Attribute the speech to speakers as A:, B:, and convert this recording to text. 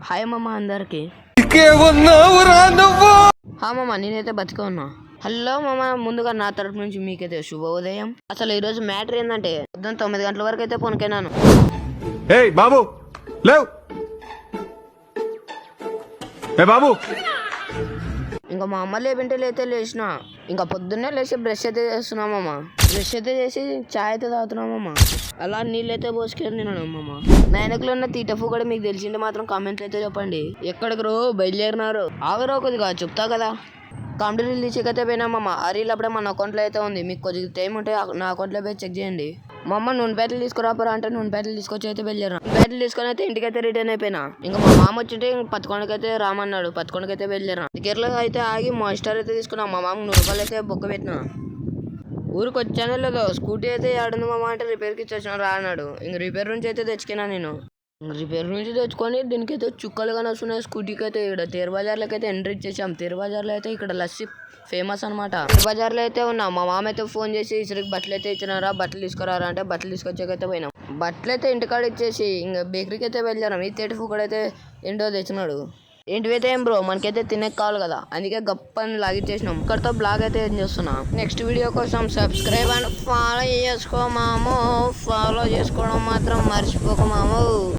A: Hi మామ అందరికి. మామ నేనైతే బతికే ఉన్నా. హలో మామ, ముందుగా నా తరపు నుంచి మీకైతే శుభోదయం. అసలు ఈరోజు మ్యాటర్ ఏంటంటే పొద్దున్న 9 గంటల వరకు అయితే పొనుకున్నాను.
B: బాబు లేవు బాబు.
A: ఇంకా మా అమ్మ లేపింటే లేచిన. ఇంకా పొద్దున్నే లేచి బ్రష్ అయితే చేస్తున్నామమ్మ. బ్రష్ అయితే చేసి చాయ్ అయితే తాగుతున్నామమ్మ. అలా నీళ్ళు అయితే పోసుకొని తినమ్మమ్మ. నా వెనకలో ఉన్న తీటఫు కూడా మీకు తెలిసింటే మాత్రం కామెంట్ అయితే చెప్పండి. ఎక్కడికి రో బయలుదేరినారు? ఆగరో కొద్దిగా చెప్తా కదా. కామెడీ రీల్ తీసేకైతే పోయినామమ్మ. ఆ రీల్ అప్పుడే మన అకౌంట్లో అయితే ఉంది. మీకు కొద్దిగా టైం ఉంటే నా అకౌంట్లో పోయి చెక్ చేయండి. మా అమ్మ నూనె ప్యాకెట్లు తీసుకురాపరా అంటే నూనె ప్యాకెట్లు తీసుకొచ్చి అయితే వెళ్ళారు. ప్యాకెట్లు తీసుకొని అయితే ఇంటికైతే రిటర్న్ అయిపోయినా. ఇంకా మా మామ వచ్చింటే పత్తుకొండకైతే రామన్నాడు. పత్తుకొండకైతే వెళ్ళారు. దగ్గరలో అయితే ఆగి మాయిస్టర్ అయితే తీసుకున్నా. మా మామ 100 రూపాయలు అయితే బొక్క పెట్టినా. ఊరికి వచ్చానో లేదో స్కూటీ అయితే ఆడుంది మామ అంటే రిపేర్కి ఇచ్చి రా అన్నాడు. ఇంక రిపేర్ నుంచి అయితే తెచ్చుకున్నా నేను. రిపేర్ నుంచి తెచ్చుకొని దీనికైతే చుక్కలుగా వస్తున్నాయి. స్కూటీకి అయితే ఇక్కడ తేరు బజార్లోకి అయితే ఎంట్రీ ఇచ్చేసాం. తేరు బజార్లో అయితే ఇక్కడ లస్సీ ఫేమస్ అనమాట. తేరు బజార్లో అయితే ఉన్నా. మా మామ అయితే ఫోన్ చేసి ఇసురికి బట్టలు అయితే ఇచ్చినారా, బట్టలు తీసుకురారా అంటే బట్టలు తీసుకొచ్చాకైతే పోయినాం. బట్టలు అయితే ఇంటికాడ ఇచ్చేసి ఇంకా బేకరీకి అయితే వెళ్ళాం. ఈ తేటి కూడా అయితే ఏంటో తెచ్చినాడు. ఏంటివైతే ఏం బ్రో, మనకైతే తినక కావాలి కదా, అందుకే గప్పని లాగిచ్చేసినాం. ఇక్కడతో బ్లాగ్ అయితే ఏం చేస్తున్నా. నెక్స్ట్ వీడియో కోసం సబ్స్క్రైబ్ అండ్ ఫాలో చేసుకో మాము. ఫాలో చేసుకోవడం మాత్రం మర్చిపోకు మాము.